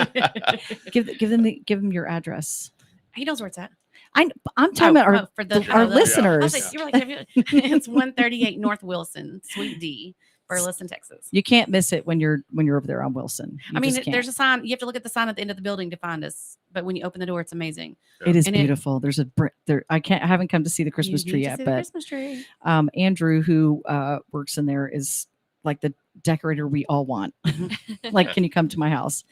give them your address. He knows where it's at. I'm talking about for the our I listeners. was like, you're like, it's 138 North Wilson, Suite D, Burleson, Texas. You can't miss it when you're over there on Wilson. You I mean, just can't. there's a sign. You have to look at the sign at the end of the building to find us. But when you open the door, it's amazing. It is And beautiful. There's a there. I haven't come to see the Christmas You tree need to yet, see the but Christmas tree. Andrew, who works in there, is like the decorator we all want. Like, can you come to my house?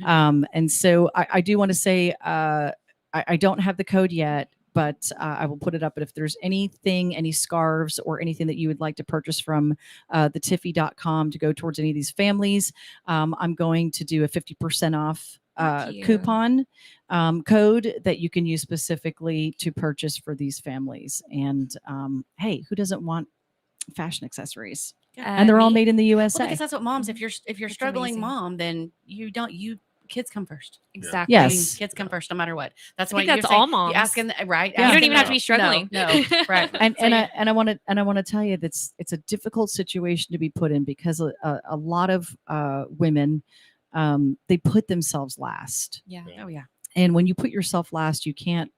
And so I do want to say I don't have the code yet, but I will put it up. But if there's anything, any scarves or anything that you would like to purchase from the tiffy.com to go towards any of these families, I'm going to do a 50% off coupon code that you can use specifically to purchase for these families. And hey, who doesn't want fashion accessories? And they're all made in the USA. Well, because that's what moms. If you're struggling amazing. mom, then you kids come first. Exactly. I mean, Yes. kids come first no matter what. That's I why think that's you're saying, all moms. you're asking, right? Yeah. You don't Asking even have to them- be struggling. No, right. and So, and yeah. I want to tell you that's it's a difficult situation to be put in because a lot of women they put themselves last. Yeah. Oh yeah. And when you put yourself last, you can't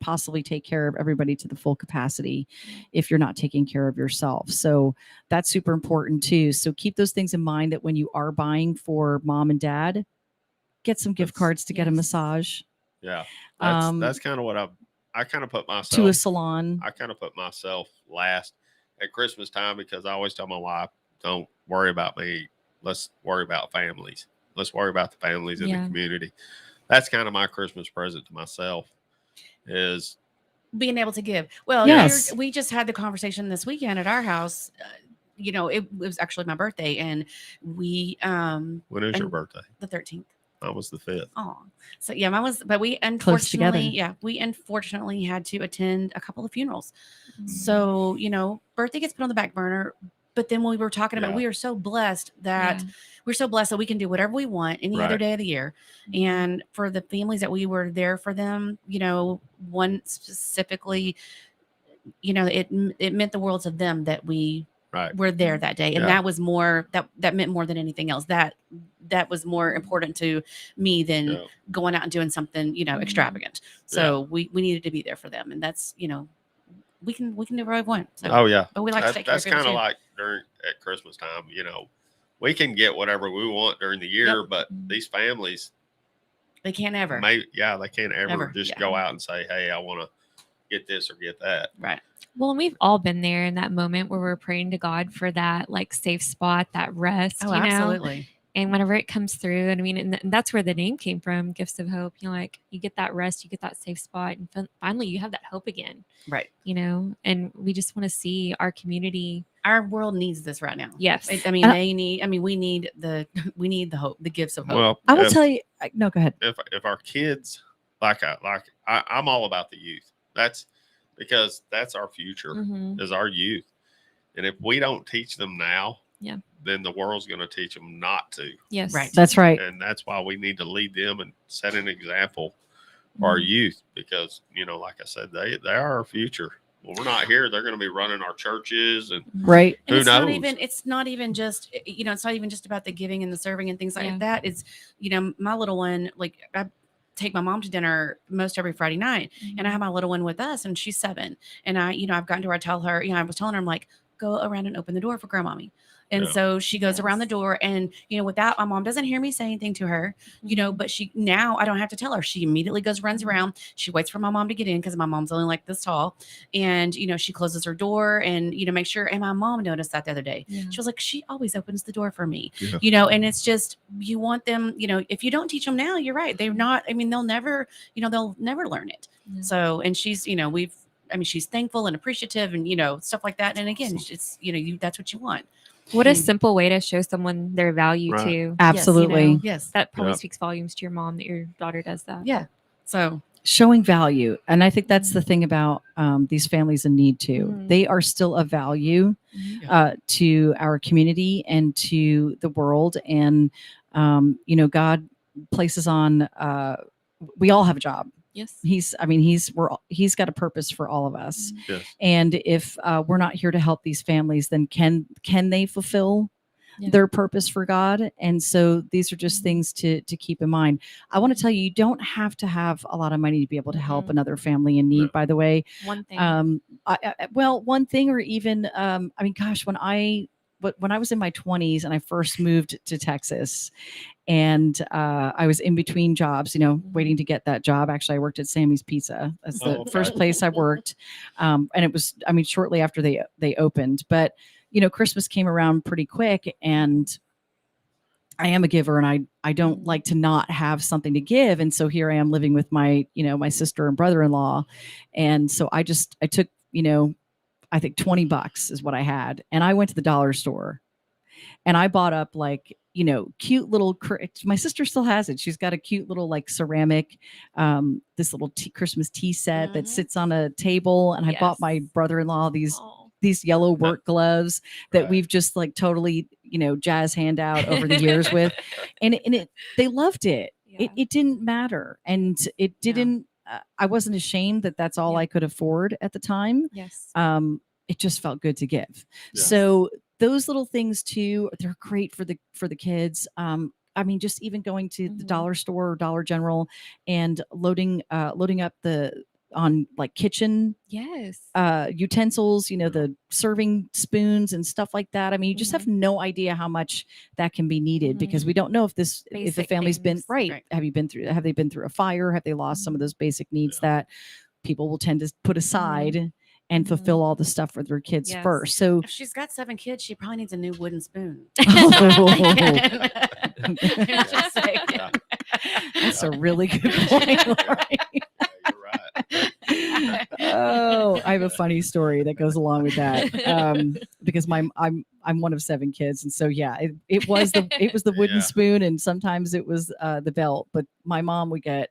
possibly take care of everybody to the full capacity if you're not taking care of yourself. So that's super important too. So keep those things in mind that when you are buying for mom and dad, get some gift cards to get a massage. Yeah. Um, That's kind of what I kind of put myself to a salon. I kind of put myself last at Christmas time because I always tell my wife, don't worry about me. Let's worry about families. Let's worry about the families in the community. That's kind of my Christmas present to myself is being able to give. Well, Yes. we just had the conversation this weekend at our house. You know, it was actually my birthday, and we when is your birthday? The 13th. Mine was the 5th. Oh, so yeah, mine was, but we Close together. unfortunately had to attend a couple of funerals. So, you know, birthday gets put on the back burner. But then when we were talking about, we are so blessed that we can do whatever we want any other day of the year. And for the families that we were there for them, you know, one specifically, you know, it meant the world to them that we were there that day. And that was more, that meant more than anything else. That was more important to me than going out and doing something, you know, extravagant. So we needed to be there for them. And that's, you know, we can do whatever we want. So, but we like to take care of That's kind people of too. like at Christmas time, you know, we can get whatever we want during the year, but these families, they can't ever. they can't ever Ever, just go out and say, hey, I want to get this or get that. Right. Well, and we've all been there in that moment where we're praying to God for that like safe spot, that rest. Oh, you know? absolutely. And whenever it comes through, and I mean, and that's where the name came from, Gifts of Hope. You know, like you get that rest, you get that safe spot, and finally you have that hope again. Right. You know, and we just want to see our community. Our world needs this right now. Yes. I mean, we need the hope, the gifts of hope. Well, I will tell you. No, go ahead. If our kids, I'm all about the youth. That's because that's our future is our youth. And if we don't teach them now, then the world's going to teach them not to. Yes. Right. That's right. And that's why we need to lead them and set an example for our youth because, you know, like I said, they are our future. When we're not here, they're going to be running our churches and right. Who And knows? it's not even just, you know, it's not even just about the giving and the serving and things like that. It's, you know, my little one, like I take my mom to dinner most every Friday night and I have my little one with us and she's 7. And I've gotten to where I tell her, you know, I was telling her, I'm like, go around and open the door for grandmommy. And so she goes around the door and, you know, without my mom doesn't hear me say anything to her, you know, but now I don't have to tell her. She immediately runs around. She waits for my mom to get in because my mom's only like this tall. And, you know, she closes her door and, you know, make sure. And my mom noticed that the other day. She was like, she always opens the door for me, you know, and it's just, you want them, you know, if you don't teach them now, you're right. They're not, I mean, they'll never learn it. So, and she's, you know, she's thankful and appreciative and, you know, stuff like that. And again, it's, you know, that's what you want. What a simple way to show someone their value too. Absolutely. You know? Yes. That probably speaks volumes to your mom that your daughter does that. Yeah. So showing value. And I think that's the thing about these families in need too. They are still of value to our community and to the world. And, you know, God places on, we all have a job. Yes. He's got a purpose for all of us. Yes. And if we're not here to help these families, then can they fulfill their purpose for God? And so these are just things to keep in mind. I want to tell you, you don't have to have a lot of money to be able to help another family in need, by the way. One thing. One thing, or even, gosh, when I was in my 20s and I first moved to Texas and I was in between jobs, you know, waiting to get that job. Actually, I worked at Sammy's Pizza as the first place I worked. And it was, shortly after they opened, but you know, Christmas came around pretty quick and I am a giver and I don't like to not have something to give. And so here I am living with my, you know, my sister and brother-in-law. And so I took, you know, I think $20 is what I had. And I went to the dollar store and I bought up like, you know, cute little, my sister still has it. She's got a cute little like ceramic, this little Christmas tea set that sits on a table. And I bought my brother-in-law these yellow work gloves that we've just like totally, jazz handout over the years with, and they loved it. It didn't matter, and it didn't. I wasn't ashamed that that's all I could afford at the time. Yes. It just felt good to give. So those little things too, they're great for the kids. I mean, just even going to the dollar store or Dollar General and loading up on like kitchen utensils, the serving spoons and stuff like that. I mean, you just have no idea how much that can be needed because we don't know if the family's been right. Have they been through a fire? Have they lost some of those basic needs that people will tend to put aside and fulfill all the stuff for their kids first. So if she's got 7 kids, she probably needs a new wooden spoon. Just saying. That's a really good point, Lori. Oh, I have a funny story that goes along with that. Because I'm one of 7 kids, and so it was the wooden spoon, and sometimes it was the belt. But my mom would get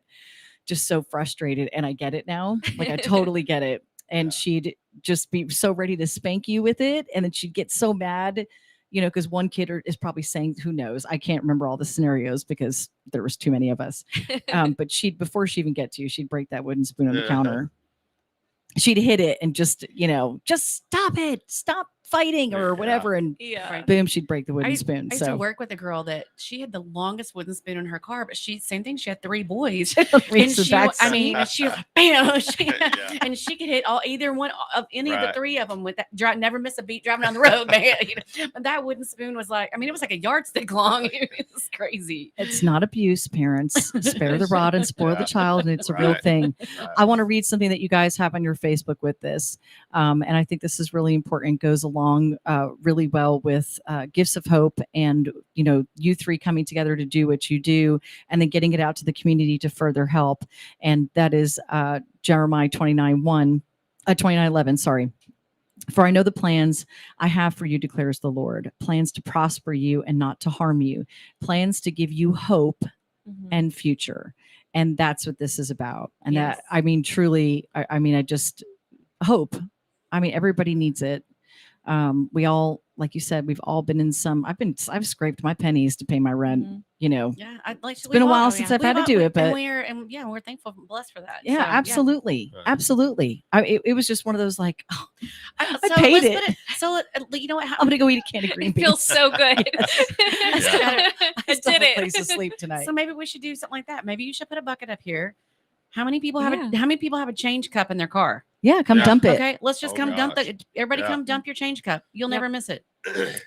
just so frustrated, and I get it now. Like I totally get it. And she'd just be so ready to spank you with it, and then she'd get so mad, because one kid is probably saying, who knows? I can't remember all the scenarios because there was too many of us. But before she even get to you, she'd break that wooden spoon on the counter. She'd hit it and just stop it, stop fighting or whatever, and boom, she'd break the wooden spoon. I used to work with a girl that she had the longest wooden spoon in her car, but same thing. She had 3 boys, and she was like, bam, and she could hit either one of any of the 3 of them with that. Never miss a beat driving down the road, man. But that wooden spoon was like, it was like a yardstick long. It was crazy. It's not abuse, parents. Spare the rod and spoil the child, and it's a real thing. I want to read something that you guys have on your Facebook with this, and I think this is really important. Goes along really well with Gifts of Hope and you 3 coming together to do what you do and then getting it out to the community to further help. And that is Jeremiah 29:11. Sorry. For I know the plans I have for you, declares the Lord, plans to prosper you and not to harm you, plans to give you hope and future. And that's what this is about. And truly, I just hope. Everybody needs it. We all, like you said, we've all been in I've scraped my pennies to pay my rent, it's been a while since I've had to do it, but we're thankful and blessed for that. Yeah, so, absolutely. Absolutely. It was just one of those like, I paid it. You know what? I'm going to go eat a can of green beans. It feels so good. I still have a place to sleep tonight. So maybe we should do something like that. Maybe you should put a bucket up here. How many people have a change cup in their car? Yeah, come dump it. Okay, let's just dump that. Everybody come dump your change cup. You'll never miss it.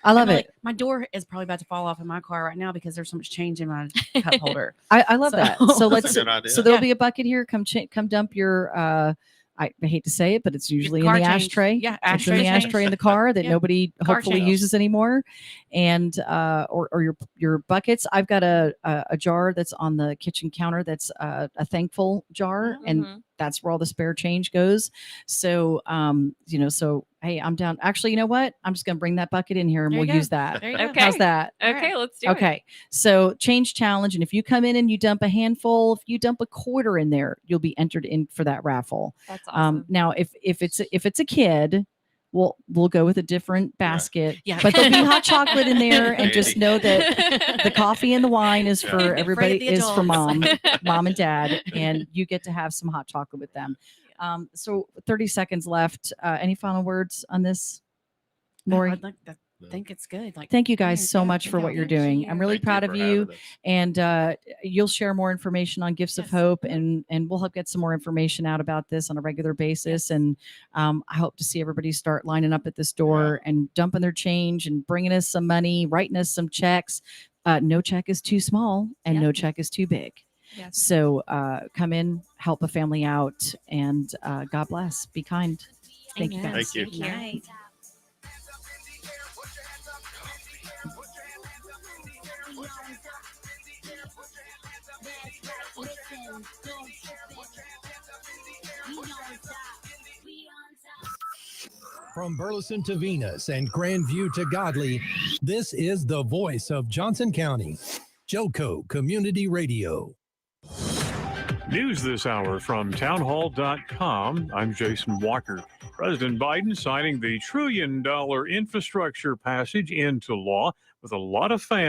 I love it. My door is probably about to fall off in my car right now because there's so much change in my cup holder. I love that. So That's a good idea. So there'll be a bucket here. Come dump your I hate to say it, but it's usually in the ashtray. Yeah, it's in the ashtray in the car that nobody hopefully uses anymore. And or your buckets. I've got a jar that's on the kitchen counter that's a thankful jar, and that's where all the spare change goes. So so hey, I'm down. Actually, you know what? I'm just gonna bring that bucket in here and we'll use that. Okay. How's that? Okay, let's do it. Okay. So change challenge. And if you come in and you dump a handful, if you dump a quarter in there, you'll be entered in for that raffle. That's awesome. Now if it's a kid, we'll go with a different basket. Yeah. But there'll be hot chocolate in there, and just know that the coffee and the wine is for everybody, is for mom and dad, and you get to have some hot chocolate with them. So 30 seconds left. Any final words on this, Lori? I'd like to think it's good. Thank you guys so much for what you're doing. I'm really proud of you, and you'll share more information on Gifts of Hope, and we'll help get some more information out about this on a regular basis. And I hope to see everybody start lining up at this door and dumping their change and bringing us some money, writing us some checks. No check is too small, and no check is too big. Yes. So come in, help a family out, and God bless. Be kind. Thank you, guys. Thank you. Good night. From Burleson to Venus and Grandview to Godley, this is the voice of Johnson County, Joco Community Radio. News this hour from townhall.com. I'm Jason Walker. President Biden signing the $1 trillion infrastructure package into law with a lot of fans.